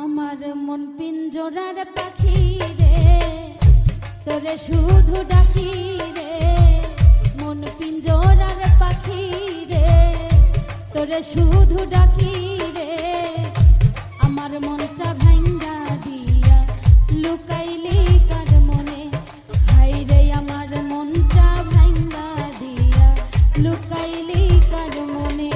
আমার মন পিঞ্জরার পাখি রে, তোরে শুধু ডাকি রে। মন পিঞ্জরার পাখি রে, তোরে শুধু ডাকি রে। আমার মনটা ভাঙ্গা দিয়া লুকাইলি কার মনে, হাই রে আমার মনটা ভাঙ্গা দিয়া লুকাইলি কার মনে।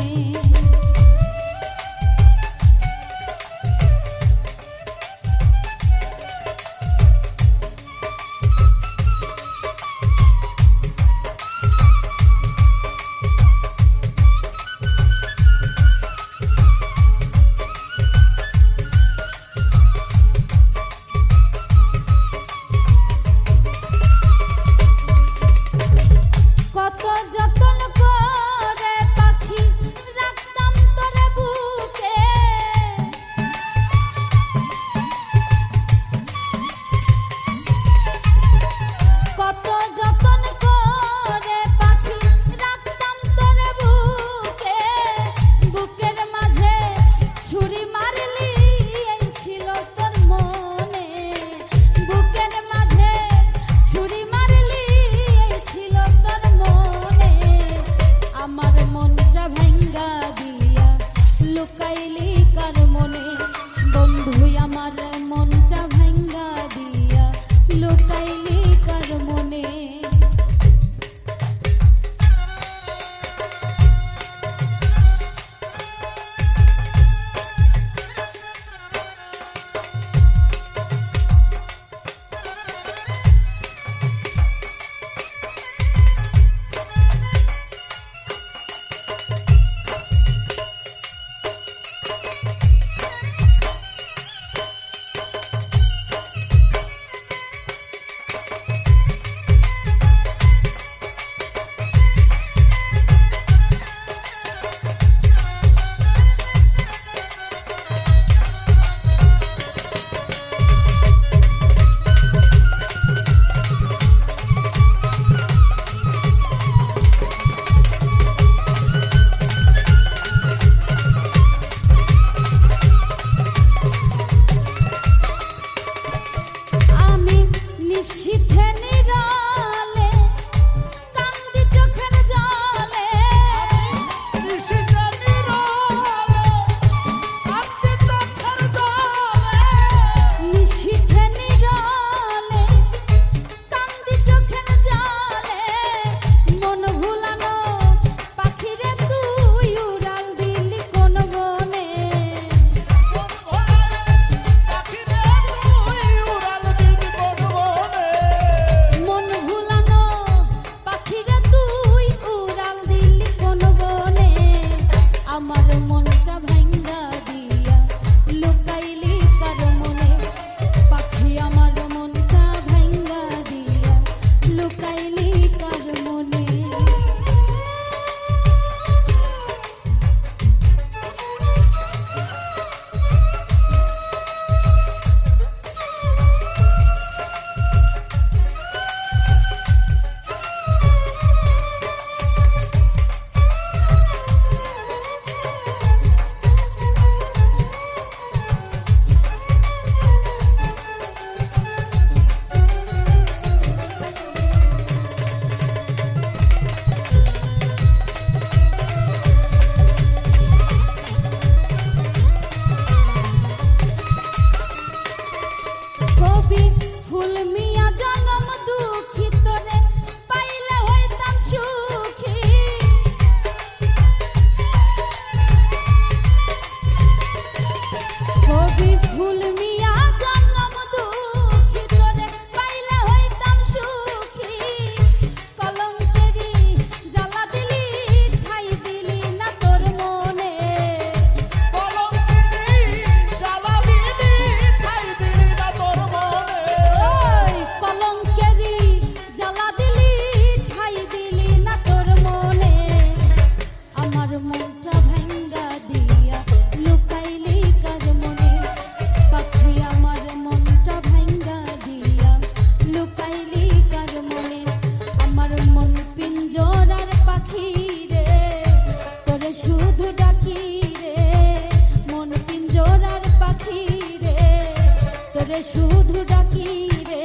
তোরে শুধু ডাকি রে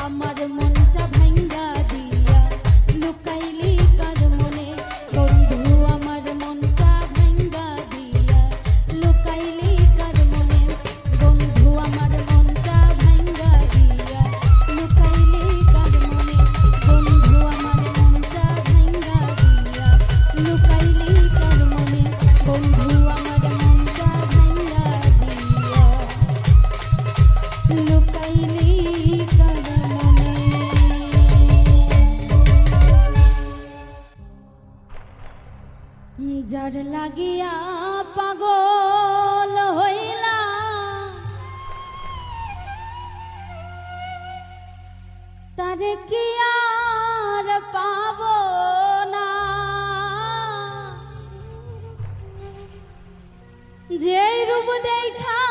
আমার মনটা ভাঙ্গা দিয়া লুকাইলি কার মনে বন্ধু আমার মনটা ভাঙ্গা দিয়া লুকাইলি কার মনে বন্ধু আমার মনটা ভাঙ্গা দিয়া লুকাইলি কার মনে বন্ধু আমার মনটা ভাঙ্গা দিয়া লুকাইলি কার মনে বন্ধু আমার মনটা ভাঙ্গা দিয়া লুকাইলি কার মনে। যার লাগিয়া পাগল হইলা তারে কি আর পাব না, যেই রূপ দেখা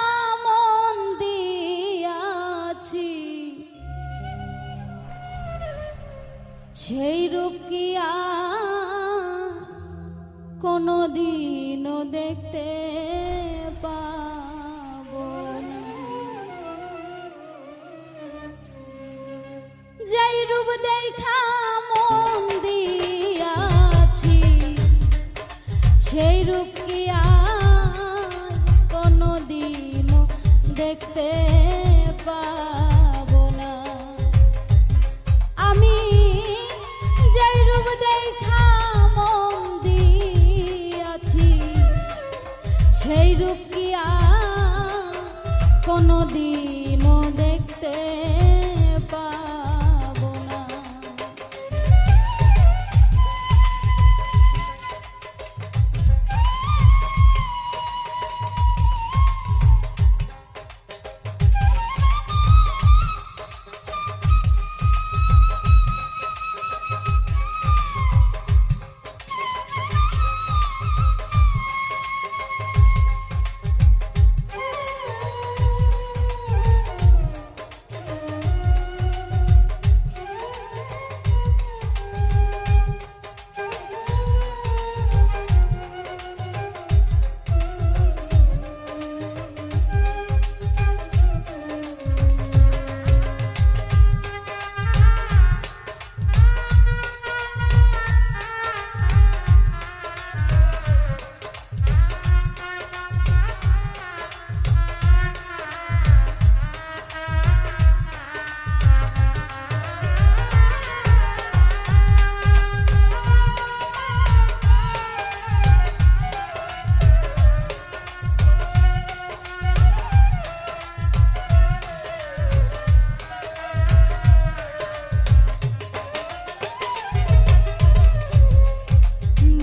মন দিয়াছি সেই রূপ কি আর কোনদিনও দেখতে পাব না, যেই রূপ দেখা মন দিয়াছি সেই রূপ কি আর কোনদিনও দেখতে পাব না। আমি যেই রূপ দেখা মন দিয়াছি সেই রূপ কি আর কোনদিনও দেখতে পাব না।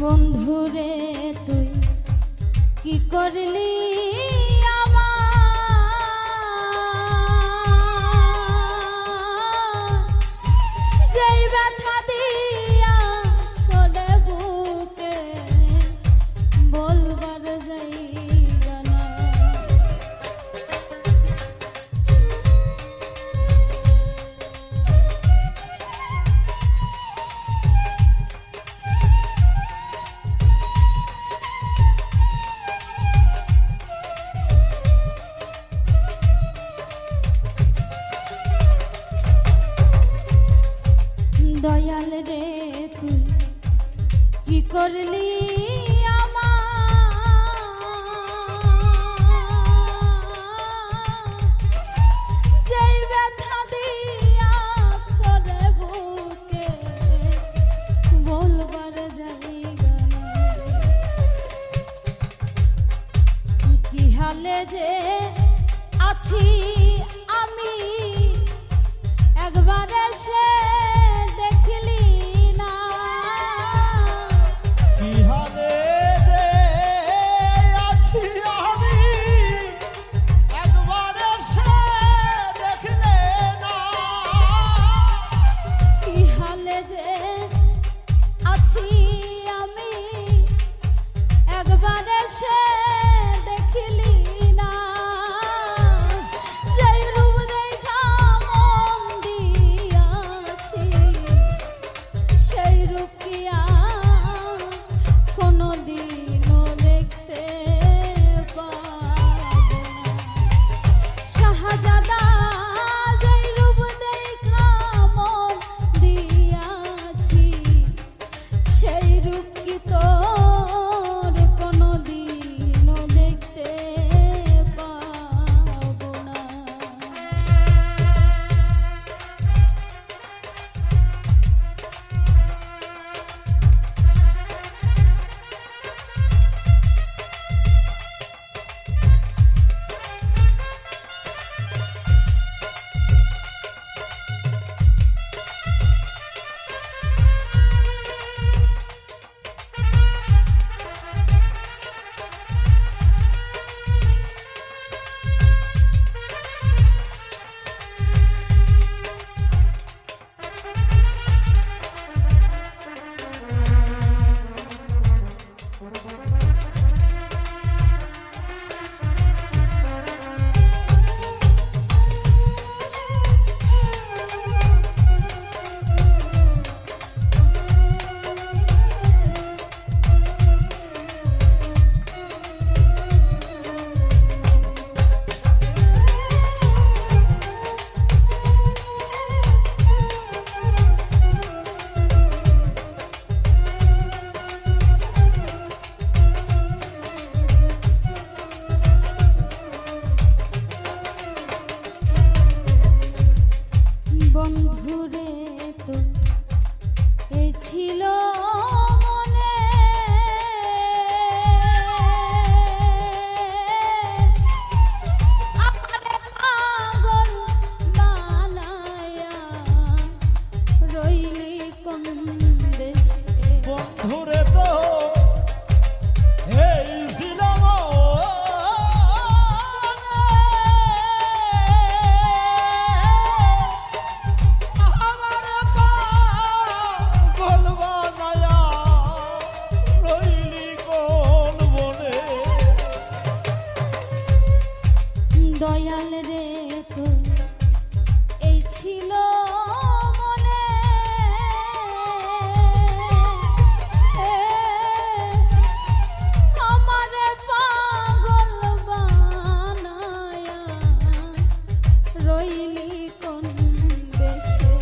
বন্ধুরে তুই কি করলি আমার, যেই ব্যথা দিয়া ছোড়ে বুকে বলবার জায়গা না। দয়াল রে তুই কি করলি আমার, যেই ব্যথা দিয়া ছোড়ে বুকে বলবার জায়গা না। কি হালে যে আছি আমি একবার এসে দেখলি না, কি হালে যে আছি আমি একবার এসে দেখলে না, কি হালে যে আছি আমি একবার এসে দেখলি না, যেই রূপ দেখা মন দিয়াছি দয়াল রে তো এই ছিল মনে, আমারে পাগল বানায়া রইলি কোন দেশে।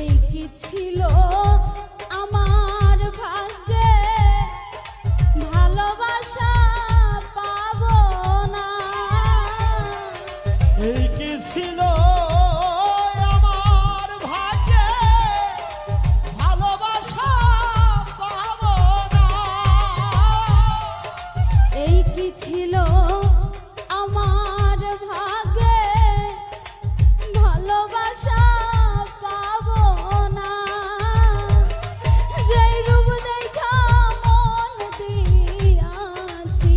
এই কি ছিল আমার ভাগ্যে, ভালোবাসা পাবো না। এই কি ছিল আমার ভাগ্যে, ভালোবাসা পাবো না। এই কি ছিল আমার ভাগ্যে, ভালোবাসা পাবো না। যেই রূপ দেখা মন দিয়াছি,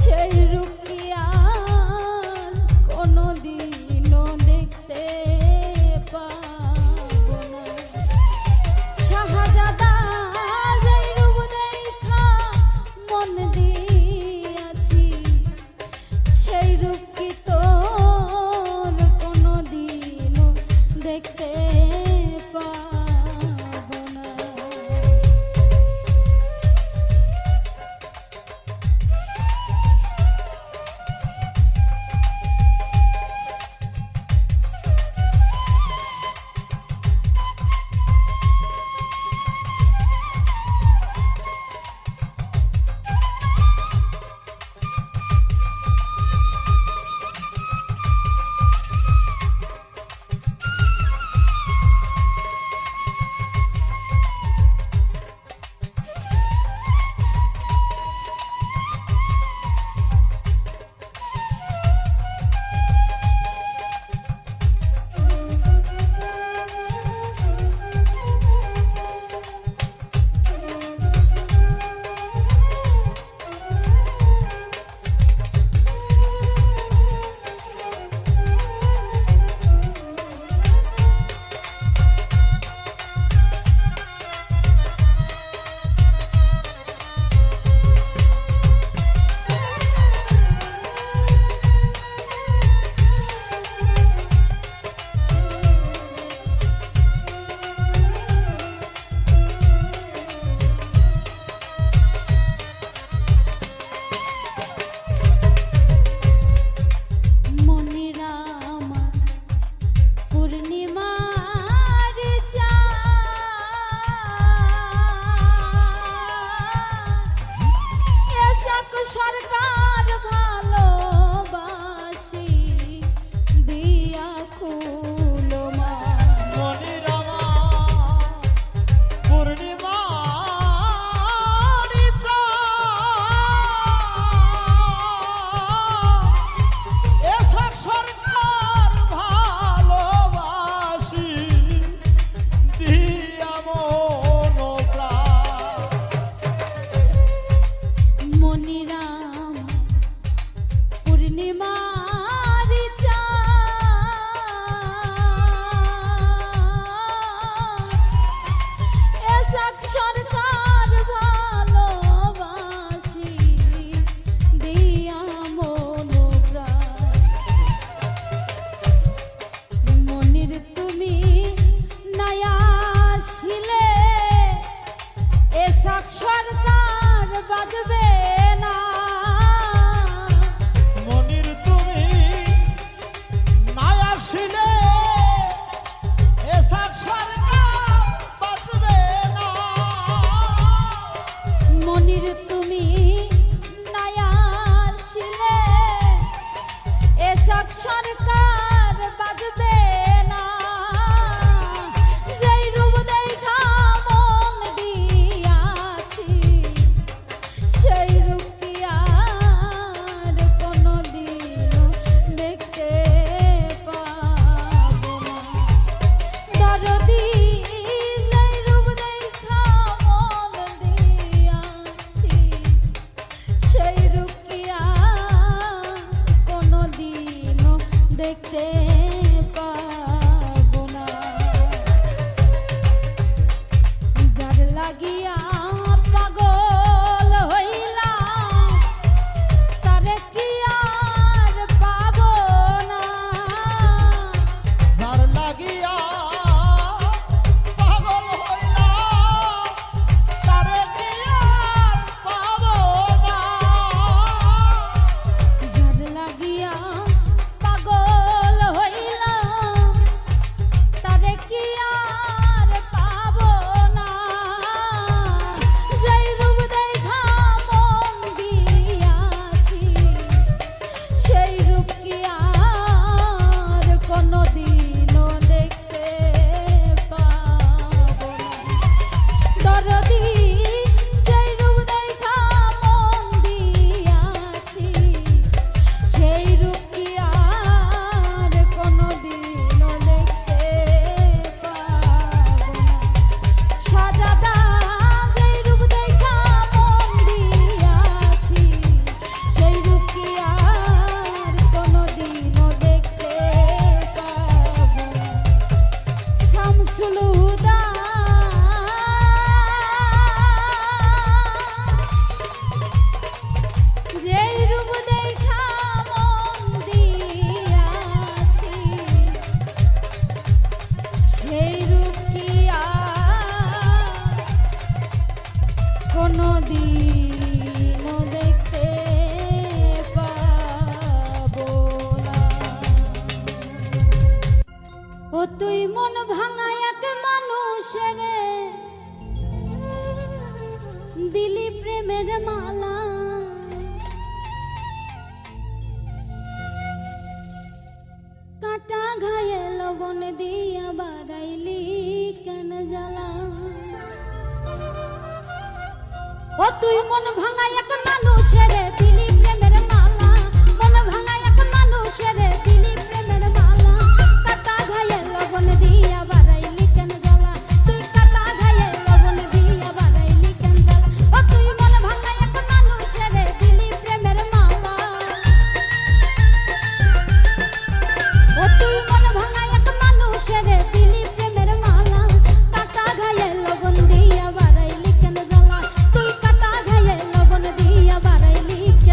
সেই রূপ কি আর কোনোদিনও দেখতে পাবো না। শাহজাদা যেই রূপ দেখা মন দিয়াছি, সেই রূপ কি তোর কোনোদিনও দেখতে পাবো না। সরকার ভালোবাসি দিয়া খুলো মা। মনির আমার পূর্ণিমার চাঁদ, এসব সরকার ভালোবাসি দিয়া মন প্রাণ। মনিরাম পূর্ণিমার চাঁদ, এসব সরকার ভালোবাসি দিয়া মন প্রাণ। মনির তুমি নায়া আসিলে, এসব সরকার বাজবে না। মনির তুমি নাই আসিলে, এসব সরকার বাঁচবে না। মনির তুমি নায়া আসিলে, এসব সরকার বাজবে না। যেই রূপ দেখা মন দিয়াছি, সেই রূপ কি আর কোনোদিনও দেখতে পাবো না। দরদি যেই রূপ দেখা মন দিয়াছি, সেই রূপ কি আর কোনোদিনও দেখতে লবণ দিয়া বাড়াইলি কেন জ্বালা ও তুই মন ভাঙা এক মানুষের দিলি প্রেমের মালা মন ভাঙা এক মানুষের দিলি প্রেমের মালা কাটা ঘায়ে লবণ দিয়া বাড়াইলি কেন জ্বালা তুই কাটা ঘায়ে লবণ দিয়া বাড়াইলি কেন জ্বালা ও তুই মন ভাঙা এক মানুষের দিলি প্রেমের মালা ও তুই মন ভাঙা এক মানুষের দিলি প্রেমের মালা কাটা ঘায়ে লবণ দিয়া বাড়াইলি কেন জ্বালা তুই কাটা ঘায়ে লবণ দিয়া বাড়াইলি কেন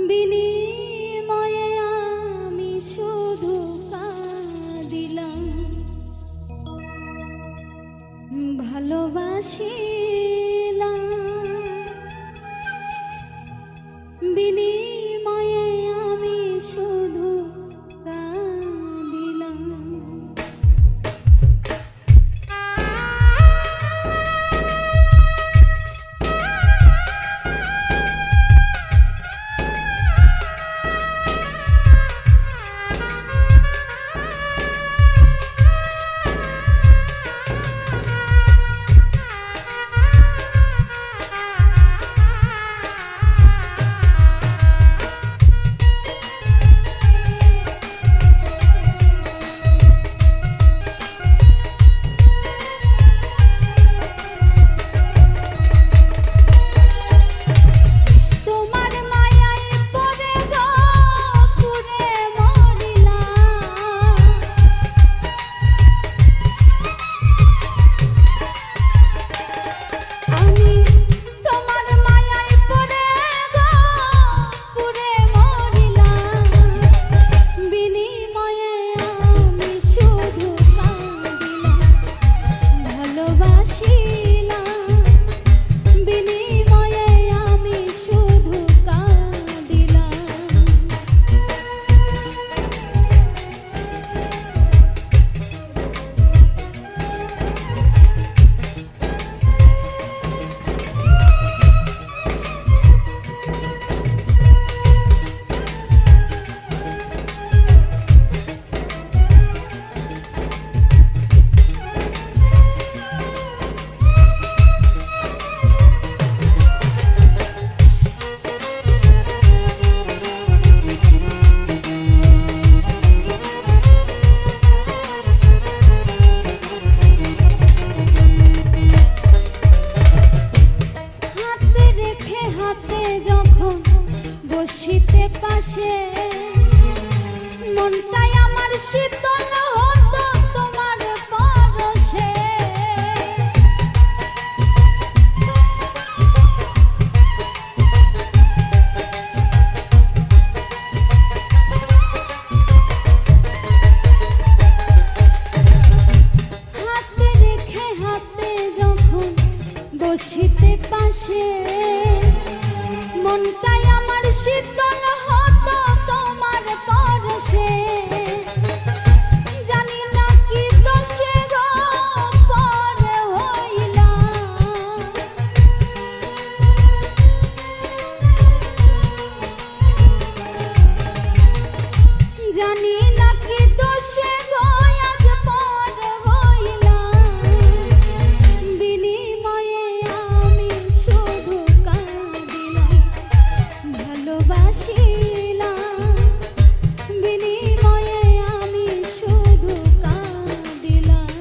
বিনিময়ে আমি শুধু কাঁদিলাম, ভালোবাসিলাম, বিনিময়ে আমি শুধু কাঁদিলাম। বসিতে পাশে মনটাই আমার শীতল হতো তোমার পরশে। হাতে রেখে হাতে যখন বসিতে পাশে মনটাই আমার শীতল হতো তোমার পরশে। জানি না কি দোষে গো পরে হইলাম, জানি না কি দোষে গো আজ পরে হইলাম। বিনিময়ে আমি শুধু কাঁদিলাম, ভালোবাসিলাম, বিনিময়ে আমি শুধু কাঁদিলাম।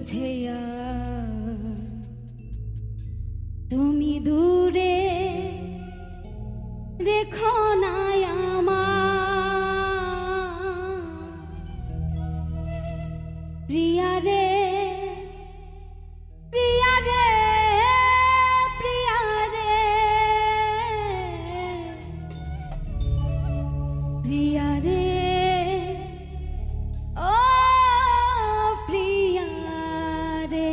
বুঝে আর তুমি দূরে রেখো না আমার প্রিয়া রে প্রিয়া রে প্রিয়া রে প্রিয়া রে ও প্রিয়া রে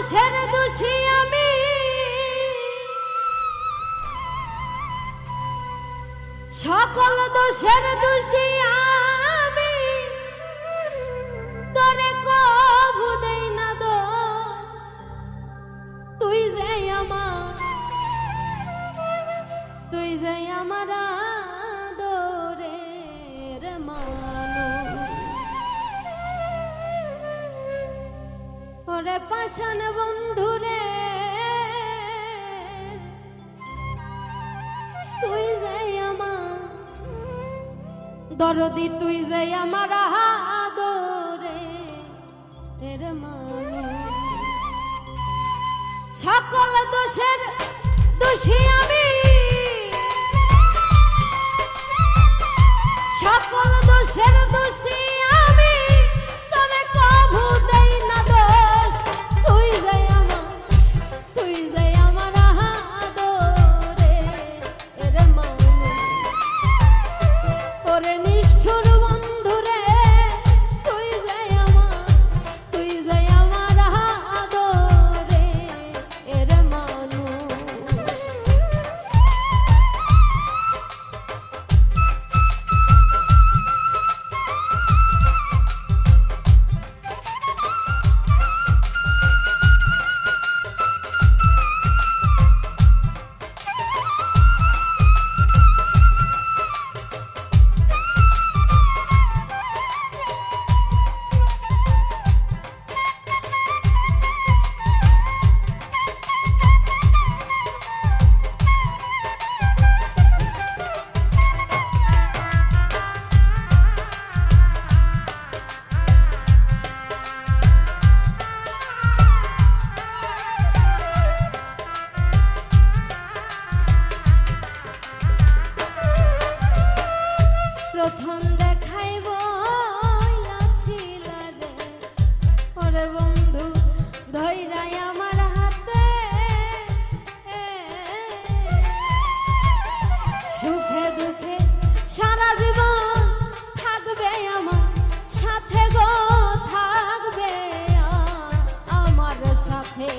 দোষের দোষী আমি, সকল দোষের দোষী আমি, তোরে কভু দেই না দোষ। তুই যে আমার আদরের মানুষ। ওরে পাষাণ বন্ধুরে, তুই যে আমার দরদি, তুই যে আমার আদরের মানুষ। সকল দোষের দোষী আমি, সকল দোষের দোষী আমি, তোরে কভু দেই না দোষ। তুই যে আমার আদরের মানুষ। ওরে নিষ্ঠুর বন্ধুরে, তুই যে আমার আদরের মানুষ। প্রথম দেখাইব রে, ওরে বন্ধু ধৈরাই আমার হাতে, সুখে দুঃখে সারা জীবন থাকবে আমার সাথে গো, থাকবে আমার সাথে।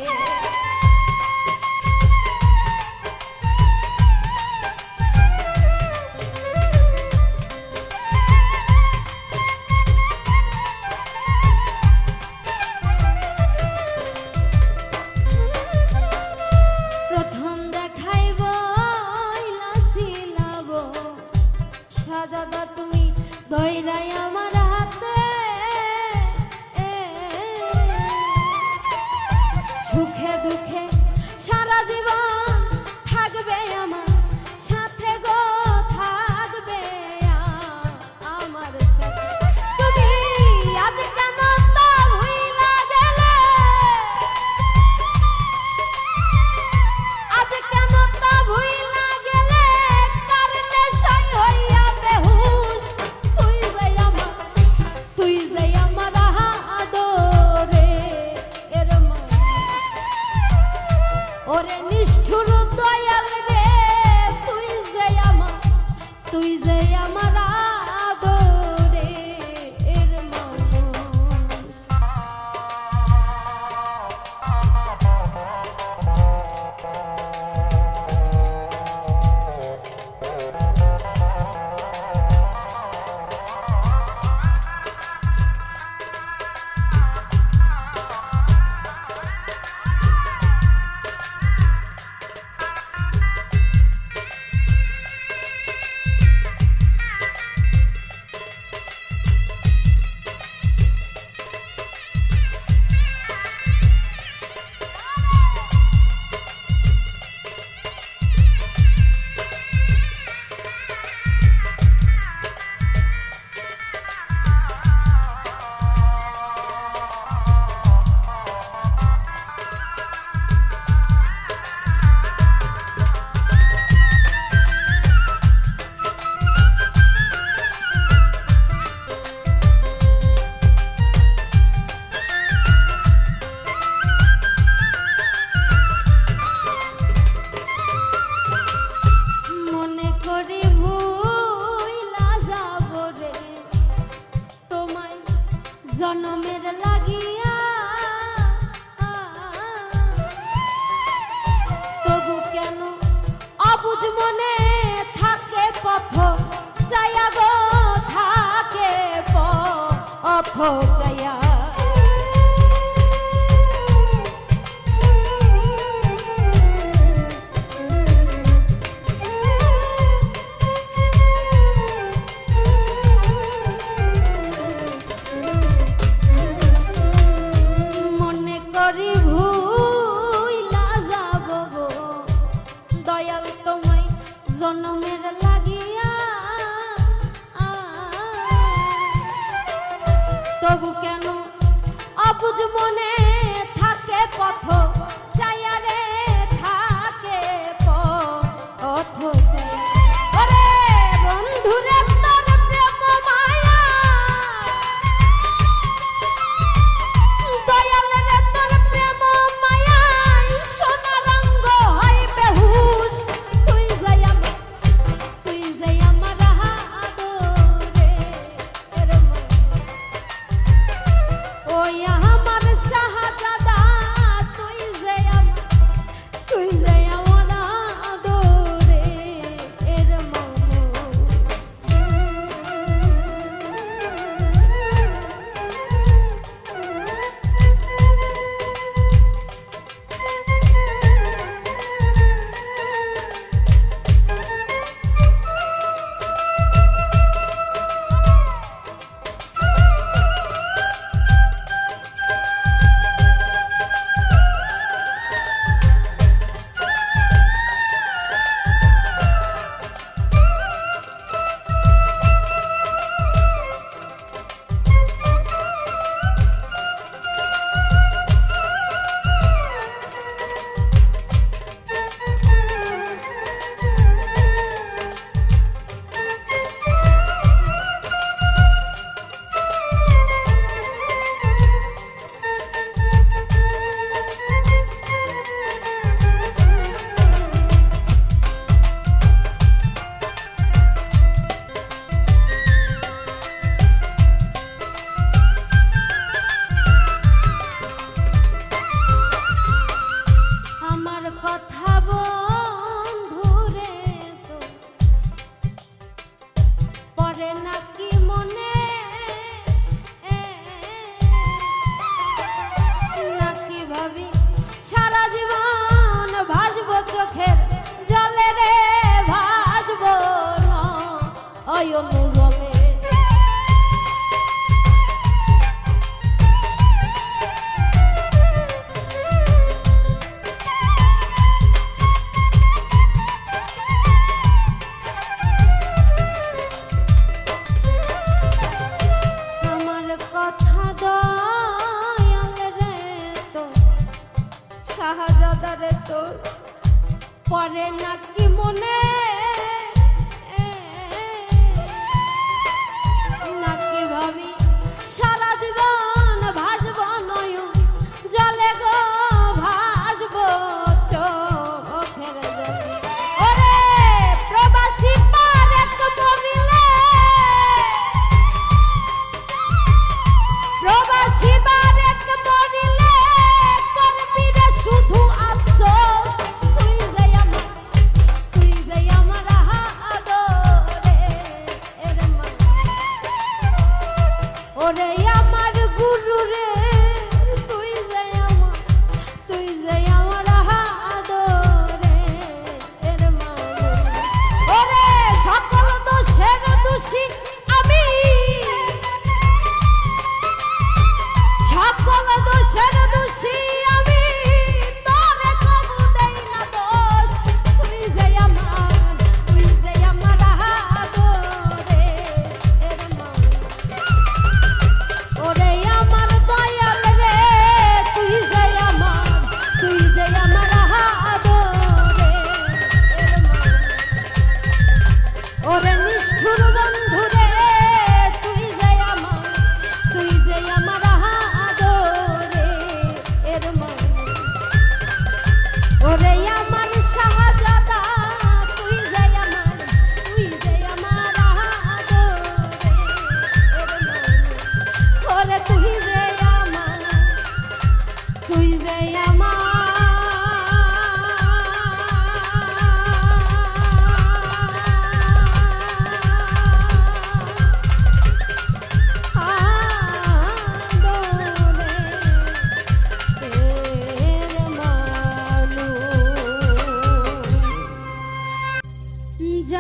অবুঝ মনে থাকে পথ চাইয়া গো থাকে পথ চাইয়া মনে করি ভুইলা যাব গো দয়াল তোমায় জনমের লাগিয়া তবু কেন অবুঝ মনে থাকে পথ চাইয়া রে থাকে পথ চাইয়া ওরে বন্ধুরে তোর প্রেম মায়া দয়াল রে তোর প্রেম মায়া সোনা রঙ্গ হয় বেহুশ তুই যাই আমার আদরে রে ওই আমার শাহজাদা তুই যে আমার আদরে এর আমার কথা বন্ধুরে তো পরে নাকি মনে নাকি ভাবি সারা জীবন ভাসবো চোখের জলে রে ভাসবো নয়ন জলে কথা দয়াল রে তো শাহজাদা রে তোর পরে নাকি মনে নাকি ভাবি সারা জীবন ভাসবো নয়ন জলে গো ভাসবো চোখের জলে ওরে প্রবাসী পারেক মরিলে প্রবাসী বারেক মরিলে করবি রে শুধু আফসোস তুই যে আমার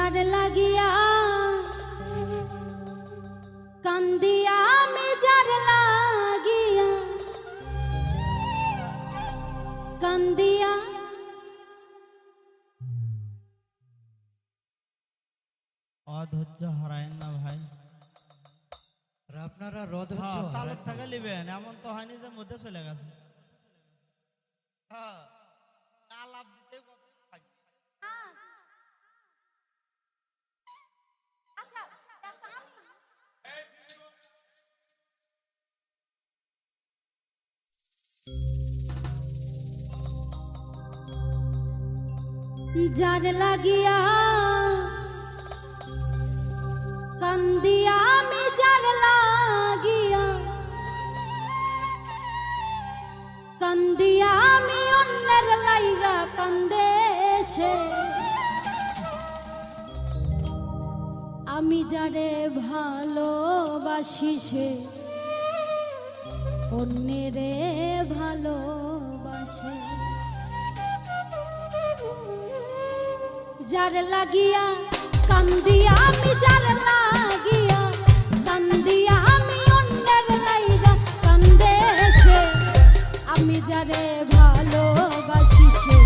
যার লাগিয়া কান্দিয়া আমি যার লাগিয়া কান্দিয়া অধৈর্য হারায়েন না ভাই। আর আপনারা রদ হ্যাঁ, হচ্ছে তালের থেকে নিবেন, এমন তো হয়নি যে মধ্যে চলে গেছে। হ্যাঁ, আলাপ দিতে কত থাকে। যার লাগিয়া কান্দিয়া আমি যার লাগিয়া কান্দিয়া আমি অন্যের লাইগা কান্দে সে আমি যারে ভালোবাসি সে অন্যেরে ভালোবাসে যার লাগিয়া কান্দিয়া আমি যার লাগিয়া কান্দিয়া আমি অন্যের লাইগা কান্দে সে আমি যারে ভালোবাসি সে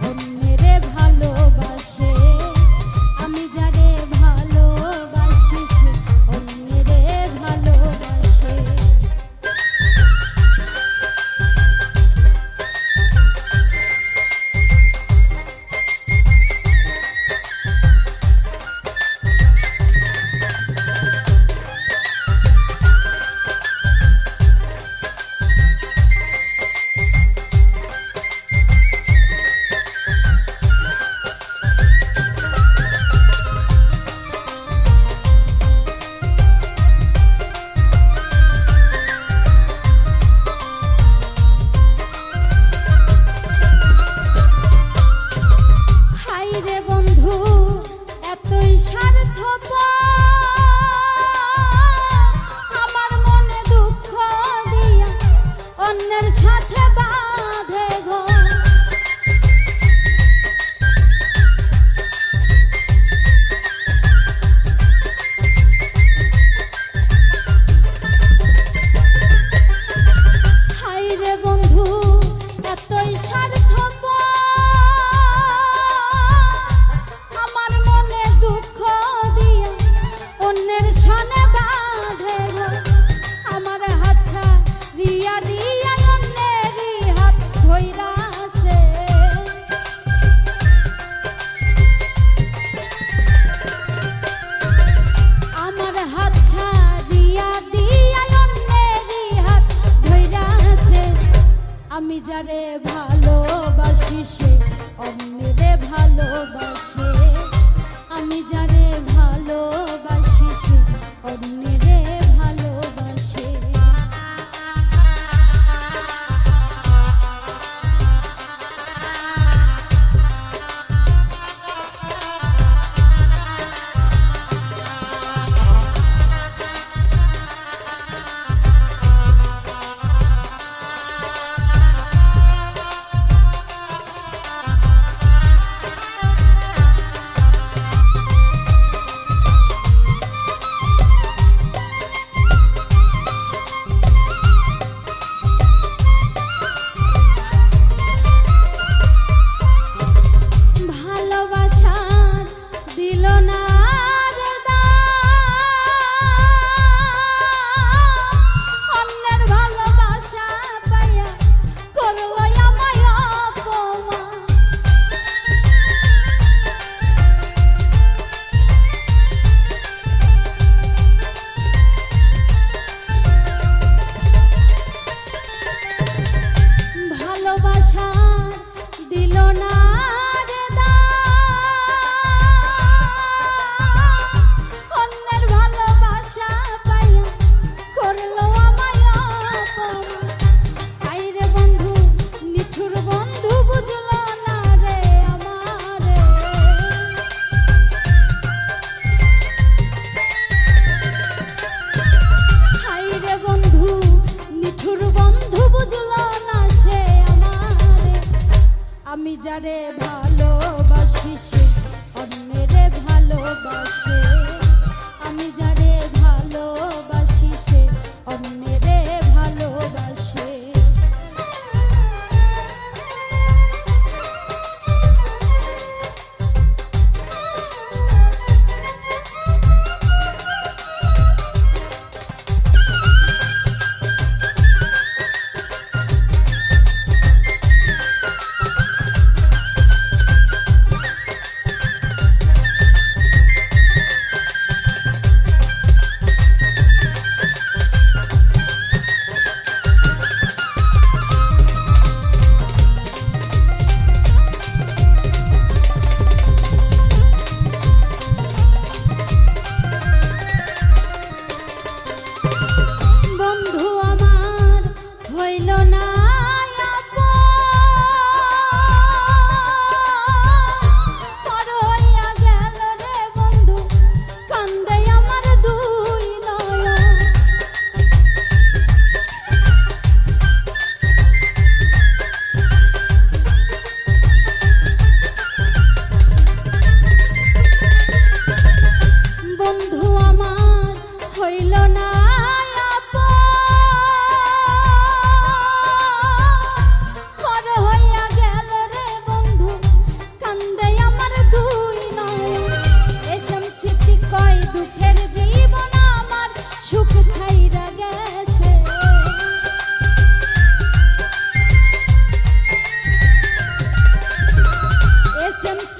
অন্যেরে ভালোবাসে আমি যারে ভালোবাসি সে অন্যেরে ভালোবাসে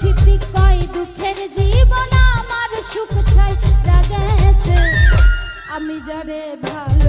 স্মৃতি কয় দুঃখের জীবন আমার সুখ ছাই গেছে আমি যারে ভালো